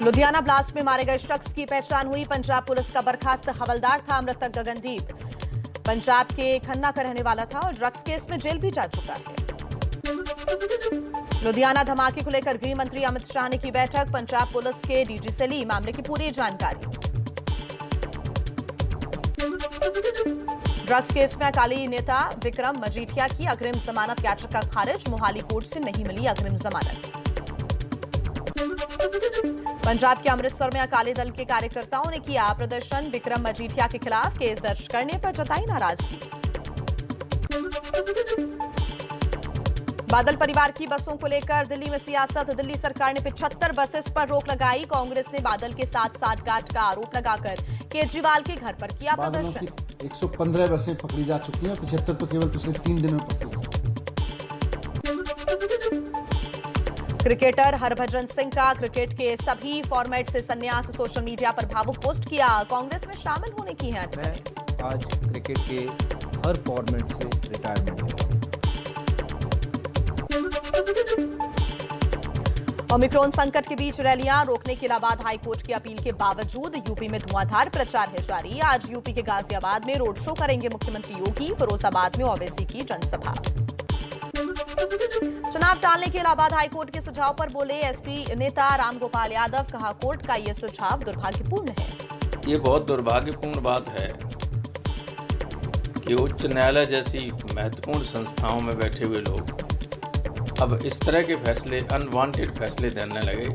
Ludhiana blast में मारे गए शख्स की पहचान हुई। पंजाब पुलिस का बर्खास्त हवलदार था मृतक गगनदीप। पंजाब के खन्ना का रहने वाला था और ड्रग्स केस में जेल भी जा चुका है। लुधियाना धमाके को लेकर गृह मंत्री अमित शाह ने की बैठक। पंजाब पुलिस के डीजी से ली मामले की पूरी जानकारी। ड्रग्स केस में अकाली नेता विक्रम मजीठिया की अग्रिम जमानत याचिका खारिज। मोहाली कोर्ट से नहीं मिली अग्रिम जमानत। पंजाब के अमृतसर में अकाली दल के कार्यकर्ताओं ने किया प्रदर्शन। विक्रम मजीठिया के खिलाफ केस दर्ज करने पर जताई नाराजगी। बादल परिवार की बसों को लेकर दिल्ली में सियासत। दिल्ली सरकार ने 75 बसेस पर रोक लगाई। कांग्रेस ने बादल के साथ साठगांठ का आरोप लगाकर केजरीवाल के घर पर किया प्रदर्शन। 115 बसें पकड़ी जा चुकी हैं, 75 तो केवल पिछले 3 दिन में पकड़ी। क्रिकेटर हरभजन सिंह का क्रिकेट के सभी फॉर्मेट से संन्यास। सोशल मीडिया पर भावुक पोस्ट किया। कांग्रेस में शामिल होने की है। मैं आज क्रिकेट के हर फॉर्मेट से रिटायरमेंट ले रहा हूं। ओमिक्रॉन संकट के बीच रैलियां रोकने के इलाहाबाद हाईकोर्ट की अपील के बावजूद यूपी में धुआंधार प्रचार है जारी। आज यूपी के गाजियाबाद में रोड शो करेंगे मुख्यमंत्री योगी। फिरोजाबाद में ओवैसी की जनसभा। चुनाव टालने के इलाहाबाद हाईकोर्ट के सुझाव पर बोले एसपी नेता रामगोपाल यादव। कहा कोर्ट का यह सुझाव दुर्भाग्यपूर्ण है। ये बहुत दुर्भाग्यपूर्ण बात है कि उच्च न्यायालय जैसी महत्वपूर्ण संस्थाओं में बैठे हुए लोग अब इस तरह के फैसले, अनवांटेड फैसले देने लगे।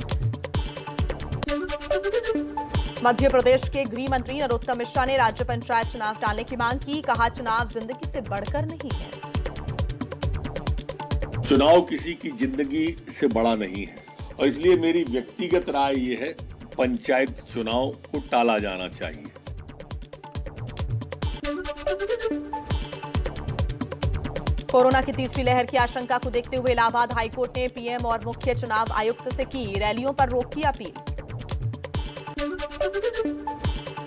मध्य प्रदेश के गृह मंत्री नरोत्तम मिश्रा ने राज्य पंचायत चुनाव टालने की मांग की। कहा चुनाव जिंदगी से बढ़कर नहीं है। चुनाव किसी की जिंदगी से बड़ा नहीं है और इसलिए मेरी व्यक्तिगत राय ये है, पंचायत चुनाव को टाला जाना चाहिए। कोरोना की तीसरी लहर की आशंका को देखते हुए इलाहाबाद हाईकोर्ट ने पीएम और मुख्य चुनाव आयुक्त से की रैलियों पर रोक की अपील।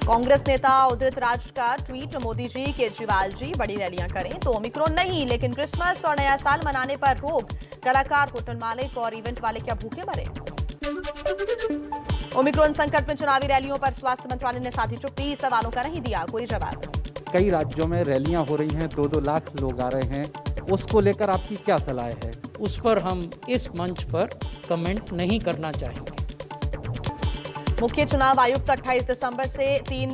कांग्रेस नेता उदित राज का ट्वीट। मोदी जी, केजरीवाल जी बड़ी रैलियां करें तो ओमिक्रॉन नहीं, लेकिन क्रिसमस और नया साल मनाने पर रोक। कलाकार, होटल मालिक और इवेंट वाले क्या भूखे मरे। ओमिक्रॉन संकट में चुनावी रैलियों पर स्वास्थ्य मंत्रालय ने साधी चुप्पी। सवालों का नहीं दिया कोई जवाब। कई राज्यों में रैलियां हो रही हैं, 2-2 लाख लोग आ रहे हैं, उसको लेकर आपकी क्या सलाह है? उस पर हम इस मंच पर कमेंट नहीं करना चाहेंगे। मुख्य चुनाव आयुक्त 28 दिसंबर से 3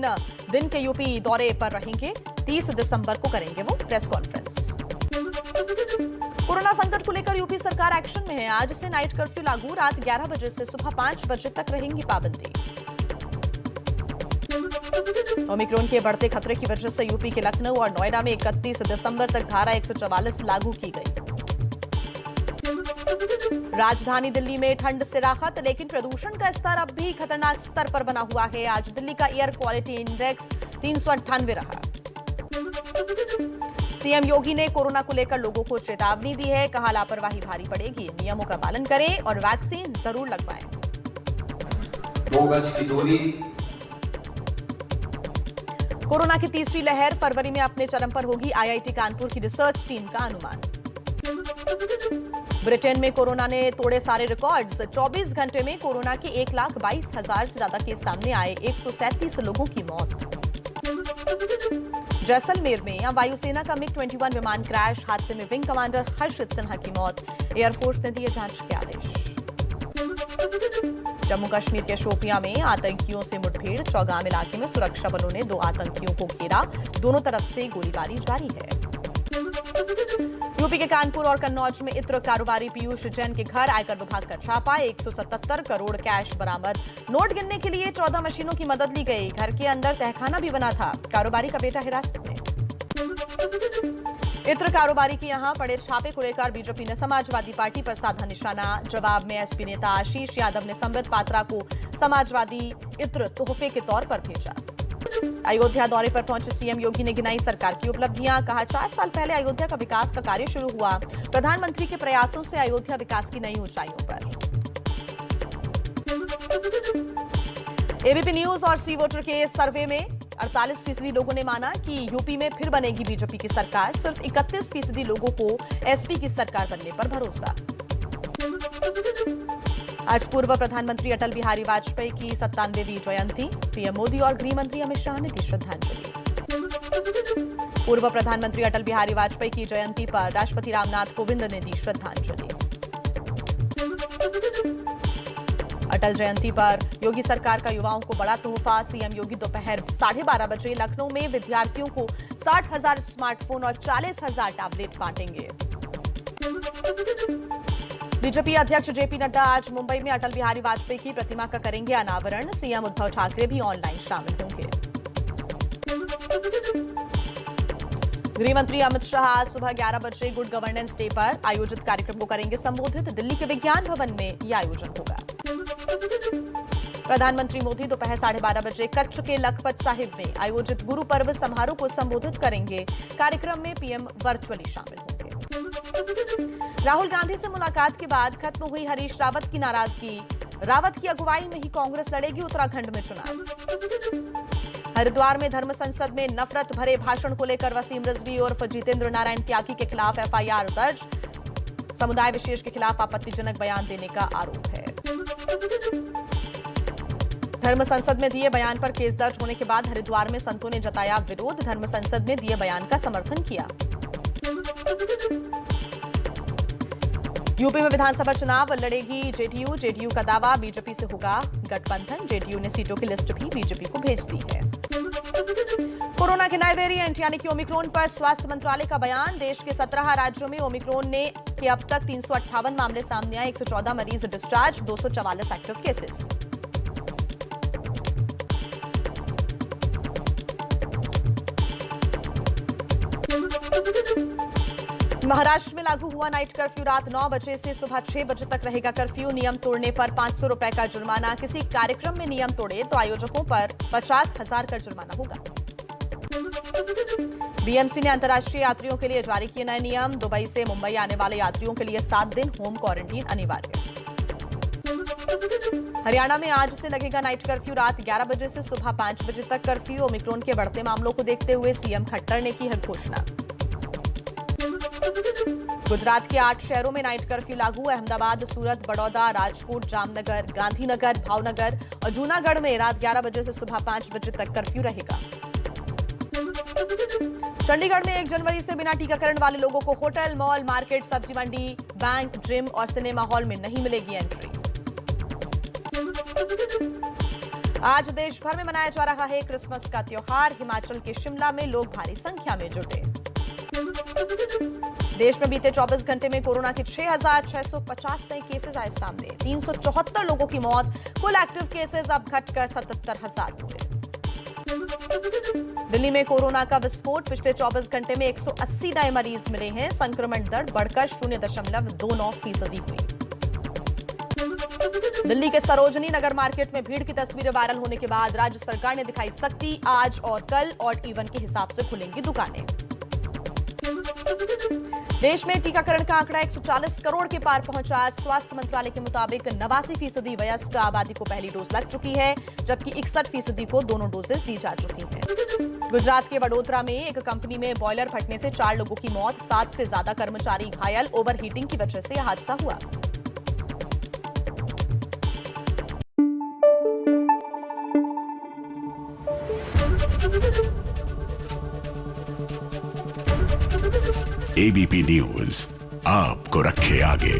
दिन के यूपी दौरे पर रहेंगे। 30 दिसंबर को करेंगे वो प्रेस कॉन्फ्रेंस। कोरोना संकट को लेकर यूपी सरकार एक्शन में है। आज से नाइट कर्फ्यू लागू। रात 11 बजे से सुबह 5 बजे तक रहेंगी पाबंदी। ओमिक्रॉन के बढ़ते खतरे की वजह से यूपी के लखनऊ और नोएडा में 31 दिसंबर तक धारा 144 लागू की गई। राजधानी दिल्ली में ठंड से राहत, लेकिन प्रदूषण का स्तर अब भी खतरनाक स्तर पर बना हुआ है। आज दिल्ली का एयर क्वालिटी इंडेक्स 398 रहा। सीएम योगी ने कोरोना को लेकर लोगों को चेतावनी दी है। कहा लापरवाही भारी पड़ेगी, नियमों का पालन करें और वैक्सीन जरूर लगवाएं। 2 गज की दूरी। कोरोना की तीसरी लहर फरवरी में अपने चरम पर होगी। आईआईटी कानपुर की रिसर्च टीम का अनुमान। ब्रिटेन में कोरोना ने तोड़े सारे रिकॉर्ड्स। 24 घंटे में कोरोना के 1,22,000 से ज्यादा केस सामने आए। 137 लोगों की मौत। जैसलमेर में वायुसेना का MiG-21 विमान क्रैश। हादसे में विंग कमांडर हर्षित सिन्हा की मौत। एयरफोर्स ने दिए जांच के आदेश। जम्मू कश्मीर के शोपियां में आतंकियों से मुठभेड़। चौगाम इलाके में सुरक्षा बलों ने 2 आतंकियों को घेरा। दोनों तरफ से गोलीबारी जारी है। यूपी के कानपुर और कन्नौज में इत्र कारोबारी पीयूष जैन के घर आयकर विभाग का छापा। 177 करोड़ कैश बरामद। नोट गिनने के लिए 14 मशीनों की मदद ली गई। घर के अंदर तहखाना भी बना था। कारोबारी का बेटा हिरासत में। इत्र कारोबारी के यहां पड़े छापे को लेकर बीजेपी ने समाजवादी पार्टी पर साधा निशाना। जवाब में एसपी नेता आशीष यादव ने संबित पात्रा को समाजवादी इत्र तोहफे के तौर पर भेजा। अयोध्या दौरे पर पहुंचे सीएम योगी ने गिनाई सरकार की उपलब्धियां। कहा 4 साल पहले अयोध्या का विकास का कार्य शुरू हुआ। प्रधानमंत्री के प्रयासों से अयोध्या विकास की नई ऊंचाइयों पर। एबीपी न्यूज और सी वोटर के सर्वे में 48% लोगों ने माना कि यूपी में फिर बनेगी बीजेपी की सरकार। सिर्फ 31% लोगों को एसपी की सरकार बनने पर भरोसा। आज पूर्व प्रधानमंत्री अटल बिहारी वाजपेयी की 97वीं जयंती। पीएम मोदी और गृह मंत्री अमित शाह ने दी श्रद्धांजलि। पूर्व प्रधानमंत्री अटल बिहारी वाजपेयी की जयंती पर राष्ट्रपति रामनाथ कोविंद ने दी श्रद्धांजलि। अटल जयंती पर योगी सरकार का युवाओं को बड़ा तोहफा। सीएम योगी दोपहर 12:30 बजे लखनऊ में विद्यार्थियों को 60,000 स्मार्टफोन और 40,000 टैबलेट बांटेंगे। बीजेपी अध्यक्ष जेपी नड्डा आज मुंबई में अटल बिहारी वाजपेयी की प्रतिमा का करेंगे अनावरण। सीएम उद्धव ठाकरे भी ऑनलाइन शामिल होंगे। गृह मंत्री अमित शाह आज सुबह 11 बजे गुड गवर्नेंस डे पर आयोजित कार्यक्रम को करेंगे संबोधित। दिल्ली के विज्ञान भवन में यह आयोजन होगा। प्रधानमंत्री मोदी दोपहर 12:30 बजे कच्छ के लखपत साहिब में आयोजित गुरु पर्व समारोह को संबोधित करेंगे। कार्यक्रम में पीएम वर्चुअली शामिल होंगे। राहुल गांधी से मुलाकात के बाद खत्म हुई हरीश रावत की नाराजगी। रावत की अगुवाई में ही कांग्रेस लड़ेगी उत्तराखंड में चुनाव। हरिद्वार में धर्म संसद में नफरत भरे भाषण को लेकर वसीम रिजवी उर्फ जितेंद्र नारायण त्यागी के खिलाफ एफआईआर दर्ज। समुदाय विशेष के खिलाफ आपत्तिजनक बयान देने का आरोप है। धर्म संसद में दिए बयान पर केस दर्ज होने के बाद हरिद्वार में संतों ने जताया विरोध। धर्म संसद में दिए बयान का समर्थन किया। यूपी में विधानसभा चुनाव लड़ेगी जेडीयू। जेडीयू का दावा बीजेपी से होगा गठबंधन। जेडीयू ने सीटों की लिस्ट भी बीजेपी को भेज दी है। कोरोना के नए वेरिएंट यानी कि ओमिक्रॉन पर स्वास्थ्य मंत्रालय का बयान। देश के 17 राज्यों में ओमिक्रॉन के अब तक 358 मामले सामने आए। 114 मरीज डिस्चार्ज, 244 एक्टिव केसेस। महाराष्ट्र में लागू हुआ नाइट कर्फ्यू। रात 9 बजे से सुबह 6 बजे तक रहेगा कर्फ्यू। नियम तोड़ने पर 500 रुपए का जुर्माना। किसी कार्यक्रम में नियम तोड़े तो आयोजकों पर 50,000 का जुर्माना होगा। बीएमसी ने अंतर्राष्ट्रीय यात्रियों के लिए जारी किए नए नियम। दुबई से मुंबई आने वाले यात्रियों के लिए 7 दिन होम क्वारंटीन अनिवार्य। हरियाणा में आज से लगेगा नाइट कर्फ्यू। रात 11 बजे से सुबह 5 बजे तक कर्फ्यू। ओमिक्रॉन के बढ़ते मामलों को देखते हुए सीएम खट्टर ने की है घोषणा। गुजरात के 8 शहरों में नाइट कर्फ्यू लागू। अहमदाबाद, सूरत, बड़ौदा, राजकोट, जामनगर, गांधीनगर, भावनगर और जूनागढ़ में रात 11 बजे से सुबह 5 बजे तक कर्फ्यू रहेगा। चंडीगढ़ में 1 जनवरी से बिना टीकाकरण वाले लोगों को होटल, मॉल, मार्केट, सब्जी मंडी, बैंक, जिम और सिनेमा हॉल में नहीं मिलेगी एंट्री। आज देश भर में मनाया जा रहा है क्रिसमस का त्योहार। हिमाचल के शिमला में लोग भारी संख्या में जुटे। देश में बीते 24 घंटे में कोरोना के 6,650 नए केसेस आए सामने। 374 लोगों की मौत। कुल एक्टिव केसेस अब घटकर 77,000 हुए। दिल्ली में कोरोना का विस्फोट। पिछले 24 घंटे में 180 नए मरीज मिले हैं। संक्रमण दर बढ़कर 0.29% हुई। दिल्ली के सरोजनी नगर मार्केट में भीड़ की तस्वीरें वायरल होने के बाद राज्य सरकार ने दिखाई सख्ती। आज और कल ऑड इवन के हिसाब से खुलेंगी दुकानें। देश में टीकाकरण का आंकड़ा 140 करोड़ के पार पहुंचा। स्वास्थ्य मंत्रालय के मुताबिक 89% वयस्क आबादी को पहली डोज लग चुकी है, जबकि 61% को दोनों डोजेस दी जा चुकी हैं। गुजरात के वडोदरा में एक कंपनी में बॉयलर फटने से 4 लोगों की मौत, 7 से ज्यादा कर्मचारी घायल। ओवरहीटिंग की वजह से यह हादसा हुआ। एबीपी न्यूज आपको रखे आगे।